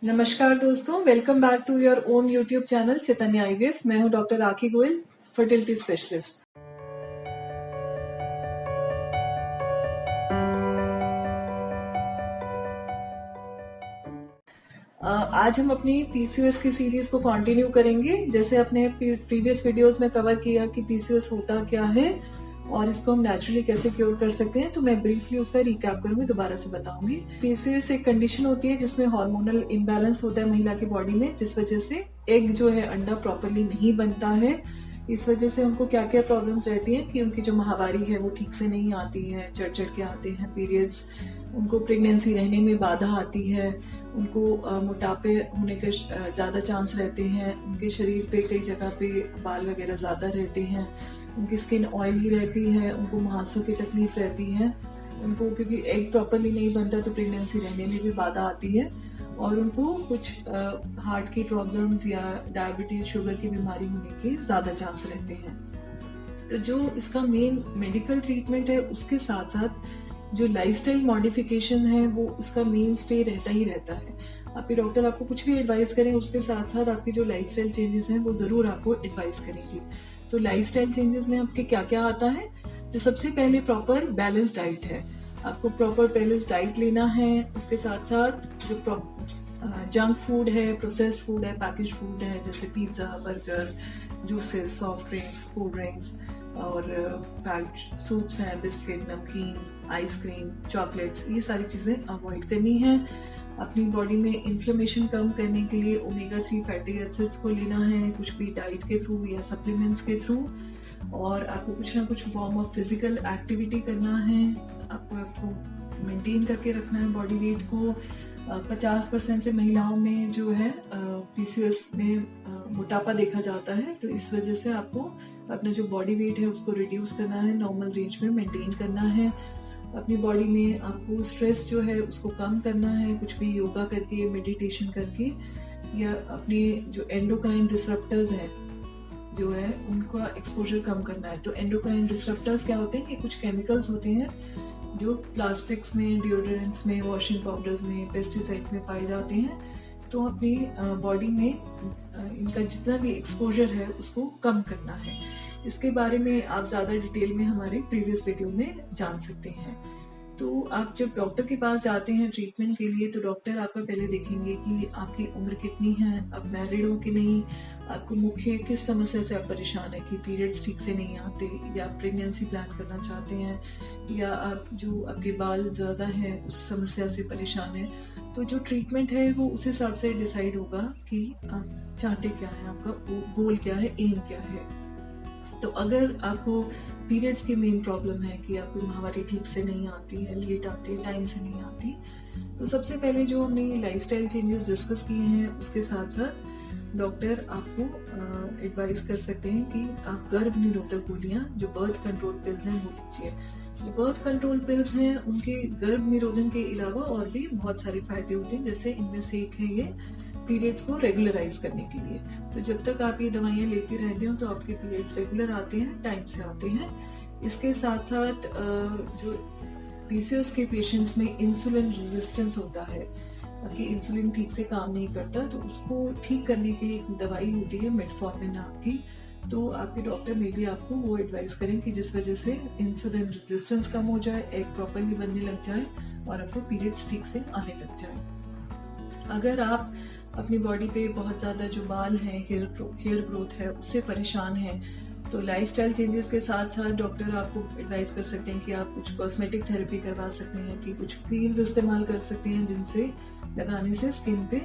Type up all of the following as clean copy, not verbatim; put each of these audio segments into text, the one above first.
नमस्कार दोस्तों, welcome back to your own YouTube channel Chaitanya IVF. मैं हूं doctor Rakhi Goyal, fertility specialist. आज हम अपनी पीसीओएस की सीरीज को कंटिन्यू करेंगे। जैसे अपने प्रीवियस वीडियोस में कवर किया कि पीसीओएस होता क्या है और इसको हम नेचुरली कैसे क्योर कर सकते हैं, तो मैं ब्रीफली उसका रिकैप करूंगी, दोबारा से बताऊंगी। पीसीओएस एक कंडीशन होती है जिसमें हार्मोनल इम्बैलेंस होता है महिला की बॉडी में, जिस वजह से एग जो है अंडा प्रॉपरली नहीं बनता है। इस वजह से उनको क्या क्या प्रॉब्लम्स रहती हैं कि उनकी जो माहवारी है वो ठीक से नहीं आती है, चढ़ चढ़ के आते हैं पीरियड्स, उनको प्रेगनेंसी रहने में बाधा आती है, उनको मोटापे होने के ज़्यादा चांस रहते हैं, उनके शरीर पे कई जगह पे बाल वगैरह ज़्यादा रहते हैं, उनकी स्किन ऑयली रहती है, उनको मुहासों की तकलीफ रहती है, उनको क्योंकि एग प्रॉपरली नहीं बनता तो प्रेगनेंसी रहने में भी बाधा आती है, और उनको कुछ हार्ट की प्रॉब्लम्स या डायबिटीज शुगर की बीमारी होने के ज़्यादा चांस रहते हैं। तो जो इसका मेन मेडिकल ट्रीटमेंट है उसके साथ साथ जो लाइफस्टाइल मॉडिफिकेशन है वो उसका मेन स्टे रहता ही रहता है। आपके डॉक्टर आपको कुछ भी एडवाइस करें उसके साथ साथ आपकी जो लाइफस्टाइल चेंजेस हैं वो जरूर आपको एडवाइस करेंगे। तो लाइफस्टाइल चेंजेस में आपके क्या क्या आता है? तो सबसे पहले प्रॉपर बैलेंस डाइट है। आपको प्रॉपर बैलेंस डाइट लेना है। उसके साथ साथ जो जंक फूड है, प्रोसेस्ड फूड है, पैकेज फूड है, जैसे pizza, burger, juices, soft drinks, cold drinks और पैक्ड सूप्स हैं, बिस्किट, नमकीन, आइसक्रीम, चॉकलेट्स, ये सारी चीजें अवॉइड करनी है। अपनी बॉडी में इन्फ्लेमेशन कम करने के लिए ओमेगा 3 फैटी एसिड्स को लेना है, कुछ भी डाइट के थ्रू या सप्लीमेंट्स के थ्रू। और आपको कुछ ना कुछ फॉर्म ऑफ फिजिकल एक्टिविटी करना है। आपको मेंटेन करके रखना है बॉडी वेट को। 50% से महिलाओं में जो है पीसीओएस में मोटापा देखा जाता है, तो इस वजह से आपको अपना जो बॉडी वेट है उसको रिड्यूस करना है, नॉर्मल रेंज में मेंटेन करना है। अपनी बॉडी में आपको स्ट्रेस जो है उसको कम करना है, कुछ भी योगा करके, मेडिटेशन करके, या अपने जो एंडोक्राइन डिसरप्टर्स हैं जो है उनका एक्सपोजर कम करना है। तो एंडोक्राइन डिसरप्टर्स क्या होते हैं कि कुछ केमिकल्स होते हैं जो प्लास्टिक्स में, डिओड्रेंट्स में, वॉशिंग पाउडर्स में, पेस्टिसाइड्स में पाए जाते हैं। तो अपनी बॉडी में इनका जितना भी एक्सपोजर है उसको कम करना है। इसके बारे में आप ज़्यादा डिटेल में हमारे प्रीवियस वीडियो में जान सकते हैं। तो आप जब डॉक्टर के पास जाते हैं ट्रीटमेंट के लिए, तो डॉक्टर आपका पहले देखेंगे कि आपकी उम्र कितनी है, आप मैरिड हो कि नहीं, आपको मुख्य किस समस्या से आप परेशान है, कि पीरियड्स ठीक से नहीं आते, या आप प्रेगनेंसी प्लान करना चाहते हैं, या आप जो आपके बाल ज़्यादा हैं उस समस्या से परेशान है। तो जो ट्रीटमेंट है वो उस हिसाब से डिसाइड होगा कि आप चाहते क्या है, आपका गोल क्या है, एम क्या है। तो अगर आपको पीरियड्स की मेन प्रॉब्लम है कि आपकी माहवारी ठीक से नहीं आती है, लेट आती है, टाइम से नहीं आती, तो सबसे पहले जो हमने लाइफस्टाइल चेंजेस डिस्कस किए हैं उसके साथ साथ डॉक्टर आपको एडवाइस कर सकते हैं कि आप गर्भ निरोधक गोलियां, जो बर्थ कंट्रोल पिल्स हैं, वो लीजिए। जो बर्थ कंट्रोल पिल्स हैं उनके गर्भ निरोधन के अलावा और भी बहुत सारे फायदे होते हैं, जैसे इनमें से एक है ये पीरियड्स को रेगुलराइज करने के लिए। तो जब तक आप ये दवाइयाँ लेते रहते हो तो आपके पीरियड्स रेगुलर आते हैं, टाइम से आते हैं। इसके साथ साथ जो पीसीओएस के पेशेंट्स में इंसुलिन रेजिस्टेंस होता है कि इंसुलिन ठीक से काम नहीं करता, तो उसको ठीक करने के लिए एक दवाई होती है मेटफॉर्मिन नाम की। तो आपके डॉक्टर में भी आपको वो एडवाइस करें कि जिस वजह से इंसुलिन रेजिस्टेंस कम हो जाए, एग प्रॉपरली बनने लग जाए और आपको पीरियड्स ठीक से आने लग जाए। अगर आप अपनी बॉडी पे बहुत ज़्यादा जो बाल हैं, हेयर ग्रोथ है, उससे परेशान हैं, तो लाइफस्टाइल चेंजेस के साथ साथ डॉक्टर आपको एडवाइस कर सकते हैं कि आप कुछ कॉस्मेटिक थेरेपी करवा सकते हैं, कि कुछ क्रीम्स इस्तेमाल कर सकते हैं जिनसे लगाने से स्किन पे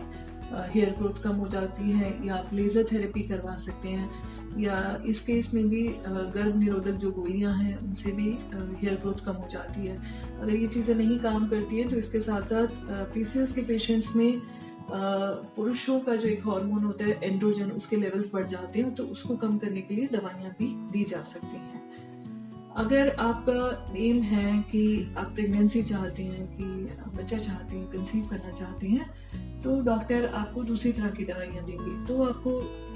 हेयर ग्रोथ कम हो जाती है, या आप लेज़र थेरेपी करवा सकते हैं, या इस केस में भी गर्भ निरोधक जो गोलियां हैं उनसे भी हेयर ग्रोथ कम हो जाती है। अगर ये चीज़ें नहीं काम करती हैं तो इसके साथ साथ पीसीओएस के पेशेंट्स में पुरुषों का जो एक हार्मोन होता है एंड्रोजन, उसके लेवल्स बढ़ जाते हैं, तो उसको कम करने के लिए दवाइयां भी दी जा सकती हैं। अगर आपका एम है कि आप प्रेगनेंसी चाहते हैं, कि बच्चा चाहते हैं, कंसीव करना चाहते हैं, तो डॉक्टर आपको दूसरी तरह की दवाइयां देंगे। तो आपको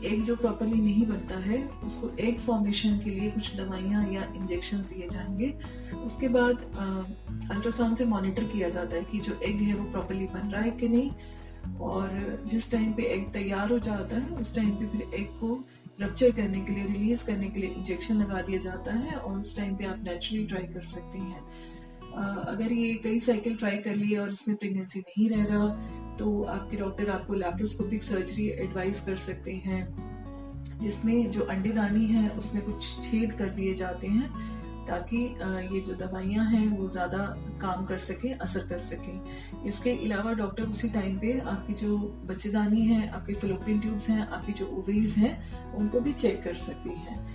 एग जो प्रॉपरली नहीं बनता है उसको एग फॉर्मेशन के लिए कुछ दवाइयां या इंजेक्शन दिए जाएंगे। उसके बाद अल्ट्रासाउंड से मॉनिटर किया जाता है कि जो एग है वो प्रॉपरली बन रहा है कि नहीं। और जिस टाइम पे एग तैयार हो जाता है उस टाइम पे फिर एग को रप्चर करने के लिए, रिलीज करने के लिए इंजेक्शन लगा दिया जाता है और उस टाइम पे आप नेचुरली ट्राई कर सकती हैं। अगर ये कई साइकिल ट्राई कर लिए और इसमें प्रेगनेंसी नहीं रह रहा तो आपके डॉक्टर आपको लैप्रोस्कोपिक सर्जरी एडवाइस कर सकते हैं, जिसमें जो अंडेदानी है उसमें कुछ छेद कर दिए जाते हैं ताकि ये जो दवाइयां हैं वो ज़्यादा काम कर सके, असर कर सके। इसके अलावा डॉक्टर उसी टाइम पे आपकी जो बच्चेदानी है, आपके फेलोपियन ट्यूब्स हैं, आपकी जो ओवरीज हैं उनको भी चेक कर सकती हैं।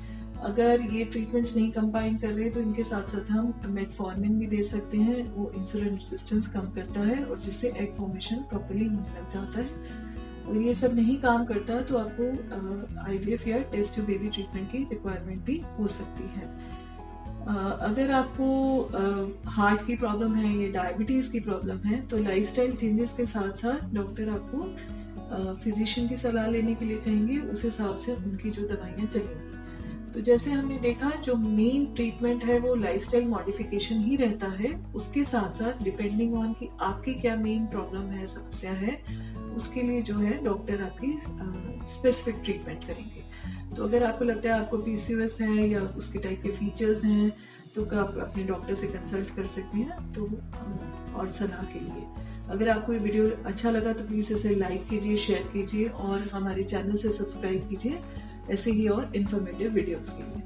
अगर ये ट्रीटमेंट्स नहीं कंबाइन कर रहे तो इनके साथ साथ हम मेटफॉर्मिन भी दे सकते हैं, वो इंसुलिन रेजिस्टेंस कम करता है और जिससे एग फॉर्मेशन प्रॉपर्ली होने लग जाता है। और ये सब नहीं काम करता तो आपको आईवीएफ या टेस्ट ट्यूब बेबी ट्रीटमेंट की रिक्वायरमेंट भी हो सकती है। अगर आपको हार्ट की प्रॉब्लम है या डायबिटीज की प्रॉब्लम है तो लाइफस्टाइल चेंजेस के साथ साथ डॉक्टर आपको फिजिशियन की सलाह लेने के लिए कहेंगे, उस हिसाब से उनकी जो दवाइयाँ चलेंगी। तो जैसे हमने देखा जो मेन ट्रीटमेंट है वो लाइफस्टाइल मॉडिफिकेशन ही रहता है, उसके साथ साथ डिपेंडिंग ऑन कि आपकी क्या मेन प्रॉब्लम है, समस्या है, उसके लिए जो है डॉक्टर आपकी स्पेसिफिक ट्रीटमेंट करेंगे। तो अगर आपको लगता है आपको पीसीओएस है या उसके टाइप के फीचर्स हैं तो आप अपने डॉक्टर से कंसल्ट कर सकते हैं तो और सलाह के लिए। अगर आपको ये वीडियो अच्छा लगा तो प्लीज़ इसे लाइक कीजिए, शेयर कीजिए और हमारे चैनल से सब्सक्राइब कीजिए ऐसे ही और इन्फॉर्मेटिव वीडियोस के लिए।